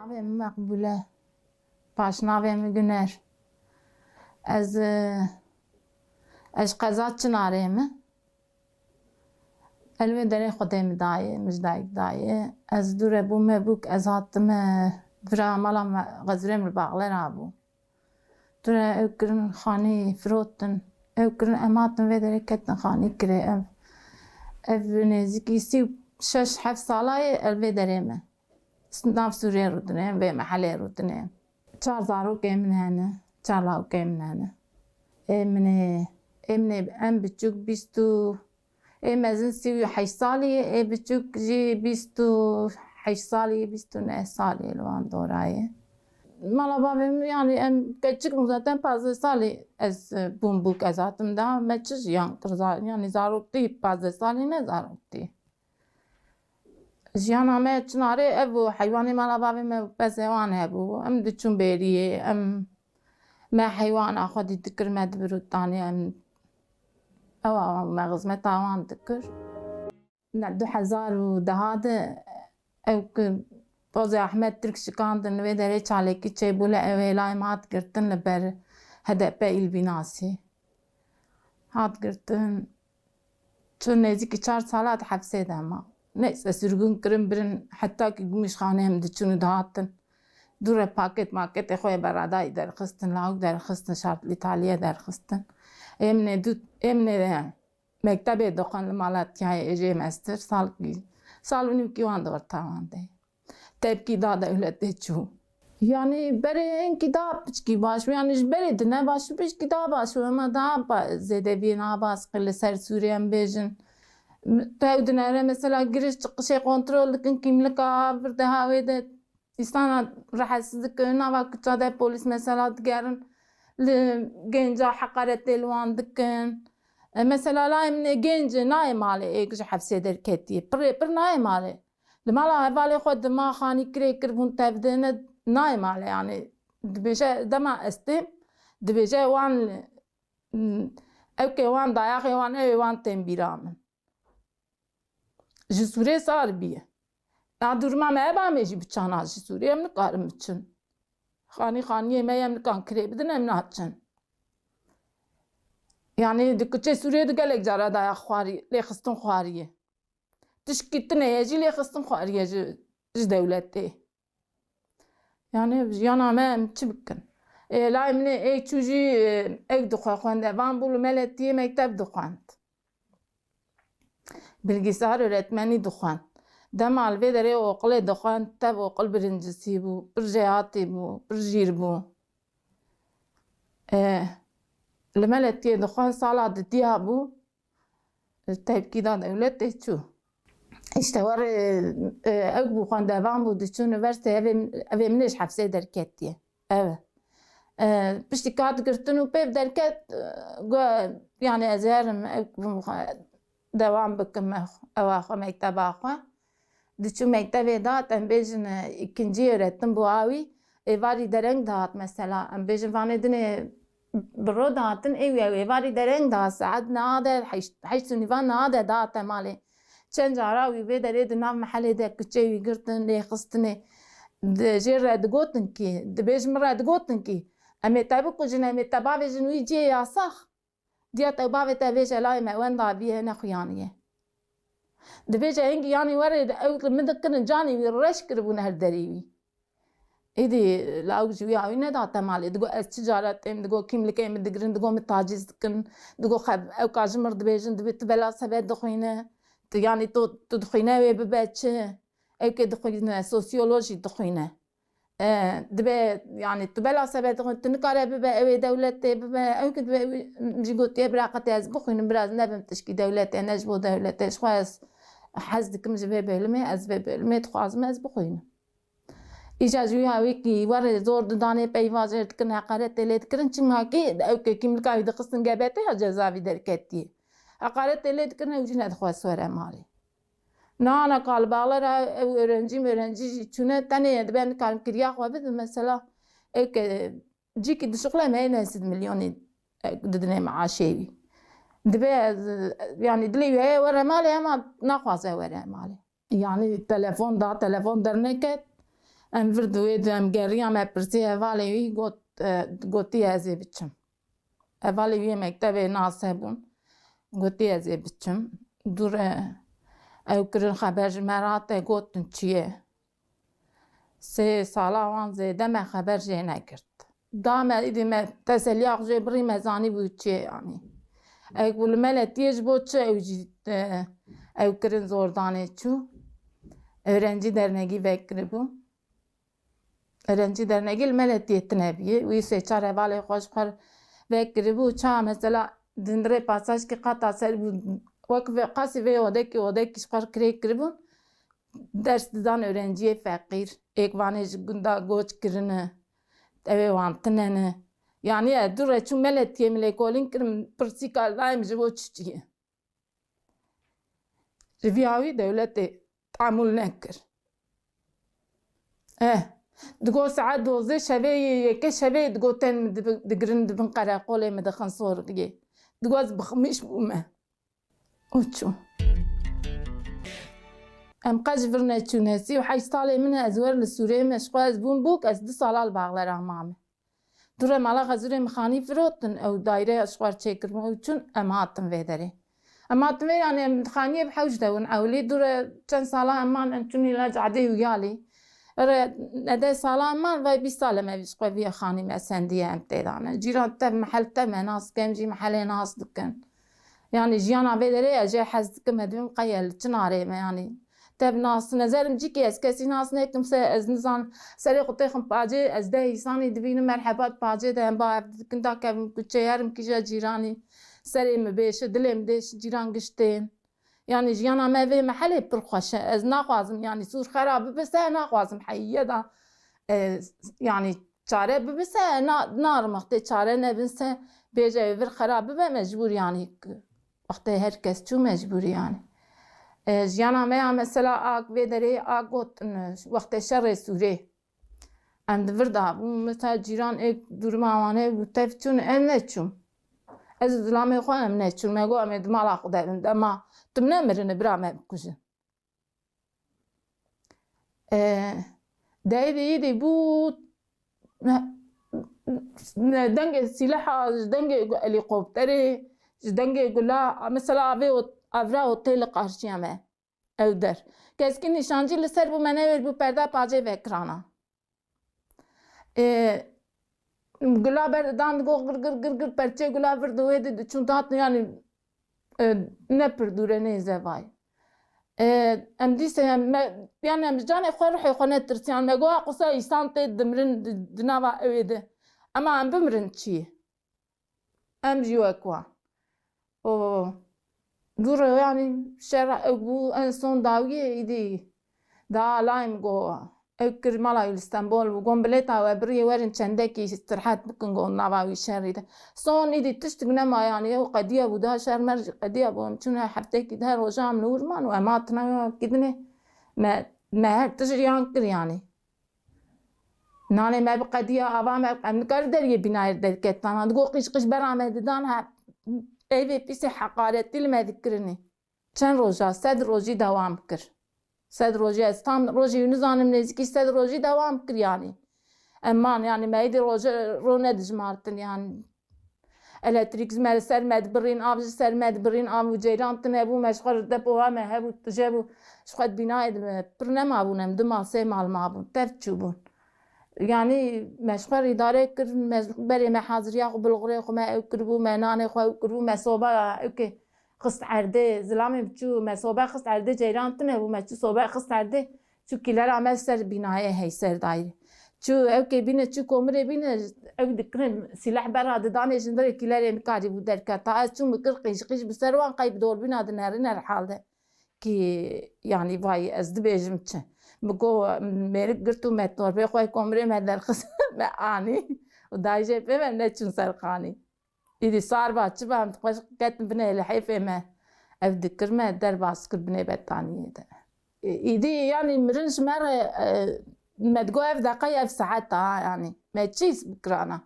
Navê min Meqbûl e, paşnavê min Güner. Ez qeza Çinarê me. El wê derê Xwedê min daye, mijdayek daye. Ez dûr hebûme bûk ez hatime vira mala me Xezrê Mirbağler habû. Dûre ew kirin xanî firotin. Ew kirin em hatin vê derê ketin xanî kirê ev nêzîkî sî û şeş heft salayê el vê derê me. Nav Sûriyê rûdinêm vê mehelê rûdinêm. Çar zarokê min hene, çar lawikê min hene. Ê min ê em biçûk bîst û ê mezin sî û heşt salî ye, ê biçûk jî bîst û heşt salî, bîst û neh salî li wan dorayê. Mala bavê min yani em keçik bûn zaten pazê salî ez bûm bûk ez hatim da me çi jiyan kir yani zaroktî pazê salî ne zaroktî. Jiyana me Çinarê ev û heywanê mala bavê me bezê wan hebû. Em diçûn bêriyê, em me heywana xwedî dikir me dibirûtanî em ewa me xizmeta wan dikir. 2010 de ew pozê Ehmed Tirk şikandin wê derê çalekî çêbû li Ewêlayê me hat girtin li ber HDP îlbînasî. Hat girtin çû nêzîkî 4 sala di hepsê de ma. Neyse sürgün kirin birin heta ki gümüşxaneyê em diçûn û dihatin. Dûre paketê xwe yê beradayî derxistin, lawik derxistin, şartlî taliyê derxistin. Em ê mektebê dixwin li Malatyayê êjê mestir sal û nîvkî wan di wir tawan de. Tepkî da dewletê çû. Yani berê hinkî daha piçkî baş bû yani ji berê di ne baş bû pişkî daha baş bû ama daha zêdebiyê niha baskı li ser Sûriyê em bêjin. Tev di nere mesela giriş çıkışê kontrol dikin kîmlika bir deha wê de îstana rehetsizlik kirin nava kuça de polîs mesela digerin li genca heqaretê li wan dikin. Mesela layê min ê genc e nayê malê êk ji hepsê derketiye pir nayê malê. Li mala hevalê xwe di ma xanî kirê kirbûn tev de ne nayê malê yani dibêje dema estêm dibêje wan ewkê wan dayaxê wan ew ê wan tên bîra min. Ji Sûriyê sar bîye. Ya durma me heba jî biçana ji Sûriyê em nikarin biçin. Xanîyê me em nikan kirê bidin em naçin. Yani di kuçê Sûriyê de gelek cara dayak xwarî lêxistin xwariye. Tişkî tinê jî lêxistin xwariye ji dewletê. Yani jiyana me em çi bikin? Layê min ê çû jî ew dixwe xwende van bû li Meletiyê mekteb dixwend. Bilgisayar öğretmenî dixwend. Dema li vê derê oqilê dixwend tev oqil birincisî bû, pir jêhatî bû, pir jîr bû. Li Meletiyê dixwend sala ditiya bû tepkî da dewletê çû. İşte war ew bû xwendevan bû diçû üniversiteyê evê min ê ji hepsê derketiye. Evet. Piştî hat girtin û pêv derket yani ez ê herim ew devam bikim ewa xwe mekteba xwe. Diçû mektebê dihat em bêjin ikincî öğretim bû awî êvarî dereng dihat mesela em bêjin vanê dinê bi ro dihatin ew êvarî dereng dihat saet niha de heşt û nîvan niha de dihat em malê. Çend cara wî vê derê di nav mehelê de kuçê wî girtin lêxistinê jê re digotin kî dibêjin min re digotin kî em ê te bikujin em ê te bavêjin wî ciyê yasax. Diya te bavê te vêje layê me wenda bîye nexuyaniye. Dibêje hingî yanî werê ew min dikirin canî wî reş kiribûne her derî wî. Êdî lawik ji wî awî nedat em malê digo ez çi cara têm digo kîmlikê min digirin digo min tacîz dikin digo ew ka ji mir dibêjin dibê tu bela sebet dixwîne yani tu dixwîne wê bibe çi ewkê dixwîne sosyolojî dixwîne. Dibe yani tu bela sebet dixwîne tu nikare bibe ew ê dewletê bibe ewkê dibe jî gotiye biraqetê ez bixwînim biraz nebim tişkî dewletê ne ji bo dewletê ji xwe ez hez dikim ji vê bêlimê ez vê bêlimê dixwazim ez bixwînim. Îja ji wî awî kî warê zor di danê peyva jê dikin heqaretê lê dikirin çima kî ewkê kîmlika wî dixistin GBT ya ceza wî derketiye. Heqaretê lê dikirin ew jî nedixwe swere malê. Nana kalbağlara ew öğrenci jî çûne tenê dibe em nikarin kiriya xwe bidin mesela ewkê cîkî dişuxile me ê 100 milyonê didinê meaşê wî. Dibe yani dilê wî heye were malê ama naxwaze were malê. Yani telefon derneket ام vردو ویدو ام گریه ام پرسی اوالی وی گوتی ازی بچم اوالی وی مکتب ناسه بون گوتی ازی بچم دور او کرن خبر مرات گوتن چیه 3 سالا وان زیده من خبر جه نکرد دام ایدی من تسلیاق جه بری مزانی بود چیه yani اقول ملتیج بود چه او کرن زوردانه چو öğrenci derneği vekili bu. Öğrenci derneği meletiyetine biye. Ve seçar evale hoşkar vekili bu. Ça mesela dindire pasaj ki kata ser bu. Vakıf kası ve odaki şkar krek bu. Dersden öğrenciye fakir. Ekvanej gunda goç kirine. Eve vantınene. Yani dur çu meletiye mile kolin kirim persikal daim jibo çiçiye. Riviyavi devleti تعامل نكر دقو ساعات دوزي شبي يكي شبي دقو تن دقرن دبن قراقولي مدخن صور دقي دقوز بخميش بوما وشو ام قاج فرنا تشونسي وحي صالي منها ازوار للسورية مشقواز بون بوك از 2 سالال باغلر امامي دوره مالا غزوري مخاني فروتن او دايري اشقوار تشيكر موچون اماتن ويدري اما تمي يعني امتحانية بحوج دون اولي دورة چند سالا امان انتوني لاج عدي ويالي ندى سالا امان وي 20 سالة ما بيش قوي خاني مسندية امتدانا جيران تب محل تب ناس كم جي محل ناس دكن يعني جيانا بدري اجي حزكم هدوم قيل تناري يعني تب ناس نظرم جيكي از كسي ناس نيكم از نزان سري قطيخم باجي از ده يساني دبين مرحبات باجي ده با كنتا كم كتشي يارم كيجا جيراني سرم بيش دلم ديش جيران قشتين يعني جيانا ما في محل برخوش از ناقوازم يعني سور خراب بس ناقوازم حقيقة دا يعني چاره بس نار مختي چاره نبنسه بيجا يفر خراب مجبور يعني وقت هركس شو مجبور يعني جيانا ما مثلا آق بدري آقوت وقت شر سوري عند فردا مثلا جيران اك دورماوانه بتفتون انچوم از زلامي خوام نچوم مگو امد مالا خدایم دما تمنه مرن برام بکوجه دايدي يدي بو دنگ سلاح دنگ هليكوبتري دنگ قلا مثلا افرا اوتيل قارشيامه او در كاسكي نشانجي لسر بو منور بو پردا پاجي وكرانا قلا بردان گو گر پرچه قلا بردوه دي چون دات يعني نپر دوره نیزه وای ام دیسه يعني ام جاني خو روحي خو نترسيان مگو قصا يسان تي دمرن دناوا اويده اما ام بمرن چي ام جيو كوا او دوره يعني شرع ابو انسون داويه ايدي دا لايم جو اكر مالا اسطنبول وقوم بليتا وبري ورن چندكي استراحات بكن قول ناواوي شهري ده صون ايدي تشتقنا ما يعني قديه ودا شهر مرج قديه بوم چونه حفتكي ده روجام نورمان واماتنا كدنه ما تجري انكر يعني ناني ما بقديه ابا ما انكر دري بناير دركتنا تقول قش برامد دانها ايوه بيسي حقارتي لما ذكرني چند روجا 3 روجي دوام كر 3 روجي استان روجي نزانم نزكي 3 روجي دوام كر يعني امان يعني ما يدي روجي رونا دجمارتن يعني الكتريك زمال سر مدبرين اب سر مدبرين اب وجيران تنبو مشغل دبوها ما هبو تجابو شقد بناء برنامج ابونم دما سي مال مابون تفتشوبون يعني مشغل اداره كر بري ما حاضريا بالغري خو ما كربو ما ناني خو كربو ما صوبا اوكي خص عرده زلامي بچو ما صوبا خص عرده جيران تنبو ما چو صوبا خص عرده چو كيلر عمل سر بناء هي سر دايره چو اوكي بينه چو کومره بينه او دكرن سلاح براد دانه جندري كيلر مكاري بو دركتا چو مكر قيش بسروان قيب دور بينا دنارين الحال ده كي يعني واي ازد بيجمچ بگو میره گرتو متور به خوای کومره ما درخص ما اني ودايجه به من نچون سرقاني ایدی صار باچ بام خوش قت بنه الحيفه ما اذكر ما در باسكر بنه بتانيه ده ایدی يعني مرنش مره ما تقول في دقيقة في ساعتها يعني ما تشيس بكرانا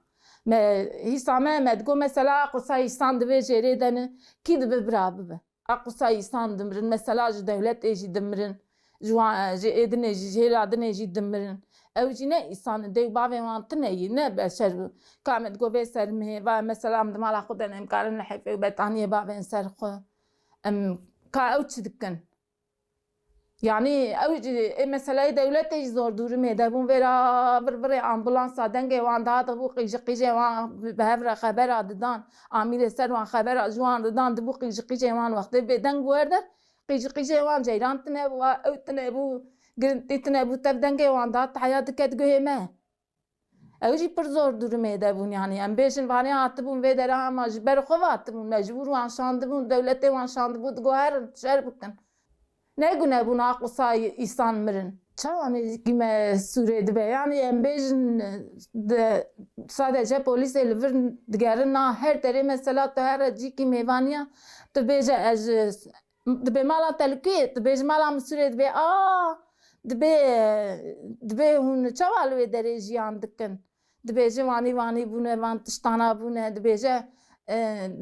ما هي سامع ما تقول مثلا قصاي ساندوي جريدن كيد ببراب قصاي ساندمرن مثلا دولة يجي دمرن جوا جي ادن يجي هلا ادن يجي دمرن او جی نه ایسان دی باوی وان تنهی نه بشر کامت گو به سر مه و مثلا مال خود نم کارن حیف بتانی باوی سر خو کا او تدکن يعني اوجي مثلا دولتي زور دور ميدبون برا برا امبولانس دنگه وان دا دبو قيجي وان بهفر خبر ددان عامل سر وان خبر جوان ددان دبو قيجي وان وقت بدنگ ورده قيجي وان جيران تنه و او تنه بو گرنتي تنه بو تب دنگه وان دا حيات كدگه ما اوجي پر زور دور ميدبون يعني ام بيشن واني اتبون و درا مجبر خواتبون مجبور وان شاندبون دولتي وان شاندبون گوهر شربكن نگونه بو ناقصای ایسان مرن چوانی کیم سوره دبی یعنی ام بیشن sadece polis elvir digerin na her tere mesela her ci ki mevaniya tu beje az dbe mala telki tu beje mala sure dbe dbe hun çaval ve derejiyan dikin dbe vani bune van tiştana bune dbe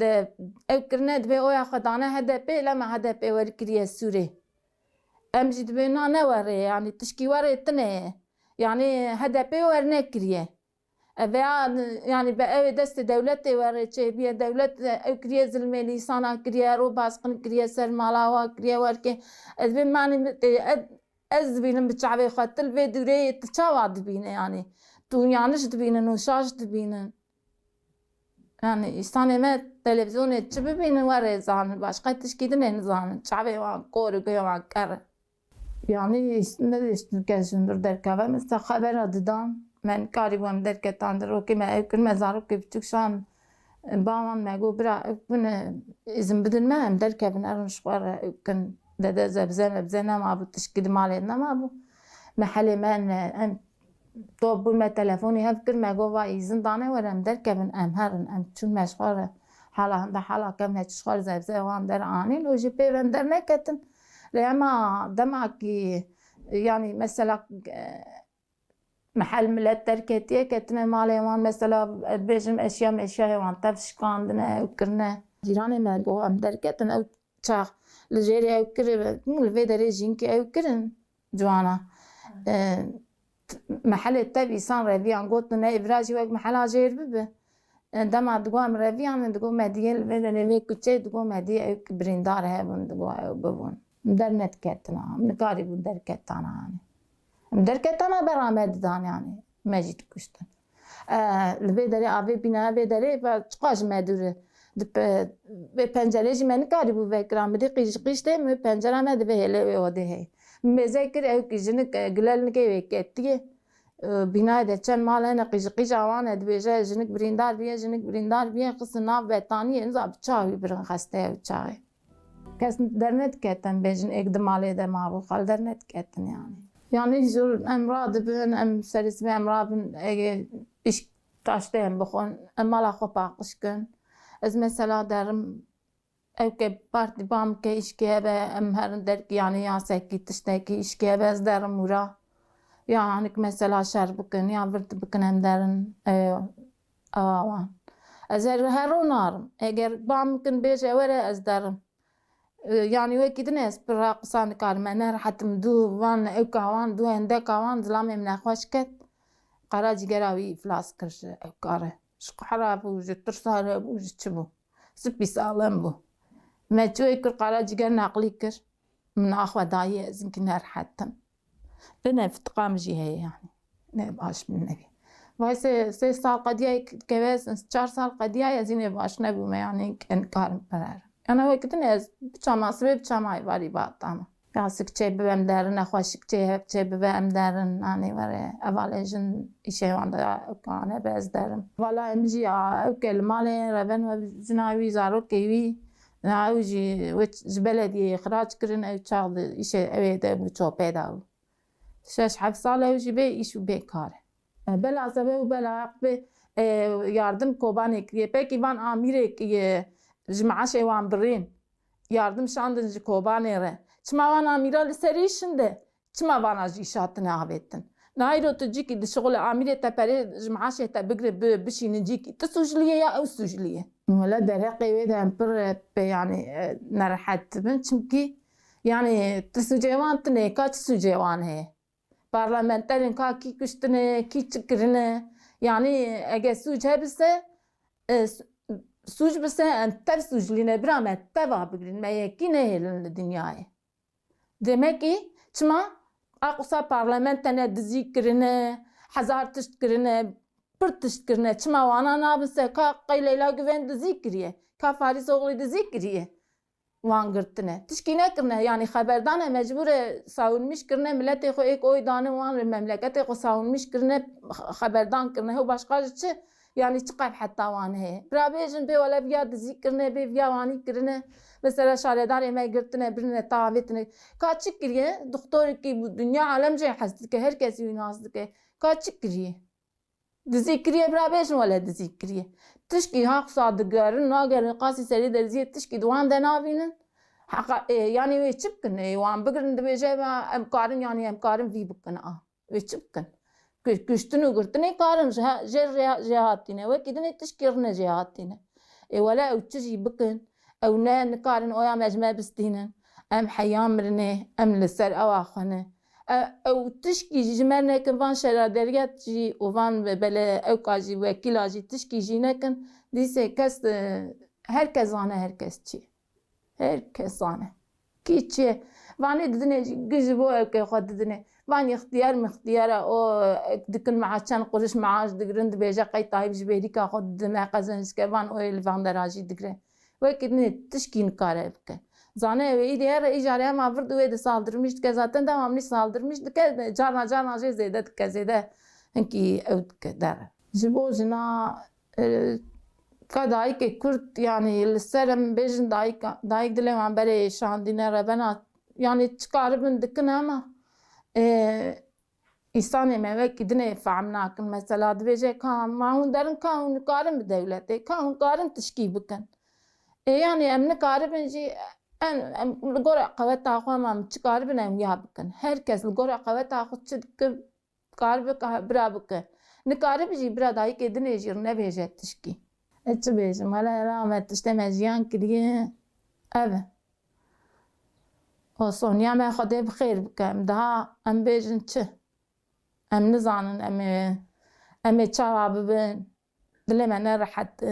de evkirne dbe oya xadana HDP lama HDP ver kiriye sure امجد بينا نوري يعني تشكي وري تنه يعني HDP ورنا كريه يعني بقى دست دولتي وري بيه دولت كريه زلمي لسانا كريه رو باسقن كريه سر مالاوا كريه وركي بمعنى از بينم بتشعبي خاطر فيدوري تشاواد بينا يعني تو يانش تبينا نوشاش تبينا يعني إستاني ما تلفزيون تشبه بينا وري زان باش قد تشكيدن زان شعبي وان كورو وان كره يعني نداشت كاشندر دركا مثل خبر ددان من كاري وام دركا تاندرو كما اكل مزارو كبتكشان باوان ماغو برا بن izin بدن ما هم دركا بن ارنش قرا كن ددا زبزنا ما بتشكيد مالنا ما بو محل ما طوب ما تلفوني هفكر ماغو وا izin دانه ورم دركا بن امهرن ام چون مشغول حالا هنده حالا كم هتشغال زبزه وان در اني لو جي بي بندر نكتن لما دمعكي يعني مثلا محل ملت تركتي كتنا مالي وان مثلا بيجم اشياء وان تفش كاندنا وكرنا جيراني ما جو ام دركتنا او تشاخ لجيري او كر الفي دريجين كي او كرن جوانا محل التبي سان ريفيان قلتنا افراجي وقت محل جير ببه دما دقوام ريفيان دقو مدية الفي دريجي كتشي دقو مدية او بريندار هبون دقو او ببون مدرنت كتنا مقارب مدركتنا يعني مدركتنا برامد دان يعني ما جيت كشتن البدري ابي بنا بدري فقاش ما دور به پنجره جی من کاری بو وکرام دی قیش ده می پنجره ما ده هله و ده مذاکر او کیجن گلل کی وکتی بنا ده چن مال نه قیش اوان ده بیجه جنک بریندار بیه قصنا وطانی انزا بچاوی برن خسته چای کس درنت کتن بیجن اقدمالی ده ما بو خال درنت کتن yani zor emrad bin em seris ve emrad bin iş taştayım bخون emala xopa qışkın ez mesela derim evke parti bam ke işke be em her der ki yani ya seki tişteki işke be ez derim ura yani mesela şer bugün ya vert bugün em derin avan ez her onarım eğer bam kin beje vere ez derim يعني وكيد ناس براقصان كارمنا راح تمدو وان اوكاوان دو عندك وان زلامي من اخواشكت قراجي قراوي فلاس كرش اوكاره شقحرا بوج ترسال بوج تشبو سبي سالم بو ما تشوي كر قراجي قرنا عقليكر من اخوة داية زنكن رحتم لنا في تقام جهة يعني نبقاش من النبي وهي سي سال قديا كواس 4 سال قديا زين باش نبو ما يعني كان كارم برار أنا وقت ناس بتشامع سبب بتشامع يباري بعضنا ياسك شيء ببام دارن أخواشك شيء ببام دارن يعني ورا أفعالجن إشي واندا كانه بس دارن ولا إمجي أكل ماله ربنا وجناوي زارو كيوي ناوجي وش بلدي إخراج كرن أو شغل إشي أبدا بتشو بداو شاش حفصله وجي بي إيشو بيكار بلا سبب وبلا عقب yardım kobanı kiye peki van amire kiye جمعة وان برين yardım şandınızı kobanere çma vana amiral serişinde çma vana jişatına havettin nayro tujiki de şغل amire tepere جمعة te bigre bişinecik tesujliye ya o sujliye ولا درقي وده امبر يعني نرحت من çünkü yani tesujevantne kaç sujevan he parlamenterin ka ki kuştune ki çıkırını yani eğer suç hepse suç bise enter suçline bramet teva bigrin meyeki ne helin dünyaya. Demek ki çıma aksa parlamentene dizi kirine hazar tışt kirine pır tışt kirine çıma wana nabise ka Leyla Güven dizi kiriye ka Faris oğlu dizi kiriye wan girtine tişkine kirine yani haberdane mecbure savunmuş kirine milleti xo ek oy dane wan memleketi xo savunmuş kirine haberdan kirine o başka çi yani çıkar hatta wan he brabejin be wala biya dizi kirine be biya wani kirine mesela şaredar emeğe girtine birine tavetine kaçık kiriye doktor ki bu dünya alemce hastıke herkes yunastıke kaçık kiriye dizi kiriye brabejin wala dizi kiriye tişki hak sadıgarın nagerin qasi seri derziye tişki duan denavinin yani ve çıpkın wan bigrin de beje emkarın yani emkarın vi bıkkın ve çıpkın güçtünü gırtını karın jehatine ve kidine tişkirne jehatine wala uçji bıkkın او نا نكارن اويا مجمع بستينن ام حيام مرنه ام لسر اواخنه او تشكي جمرنا كن فان شرا دريات جي وفان بلا او كاجي وكيلاجي تشكي جينا كن ديسه كس herkes zane herkes çi herkes zane kiçi vani dedine gücü bu evke xadidine van ihtiyar mihtiyara o dikin maaşan kuruş maaş digrin de beja qay tayib jberi ka xod ma qazanj ke van o elvan daraji digre وكدني تشكين كاربك زانه ve diğer icareye mavur duve de saldırmıştı ki zaten devamlı saldırmıştı ki carna zeyde tkazede ki evdke der. Jibojina kadayı ki Kürt yani serem bejin dayık dilemen bere şandine rebena yani çıkarıbın dikin ama İnsan emeğe kidine famnakin mesela dveje kan mahun derin kan karın bir devlete kan karın tişki bıkın. Yani emni karibin ji en gora qavet taxu mam çıkaribin em yabıkın. Herkes gora qavet taxu çıdıkı karibı brabıkı. Ne karibin ji bra dayı kedine jir ne bejetişki. Etçi bejim hala rahmet işte meziyan kiriye. Evet. O Sonya me xade bixir bikem daha em bejin çi. Em nizanın em çavabı bin. Dilemene rahat.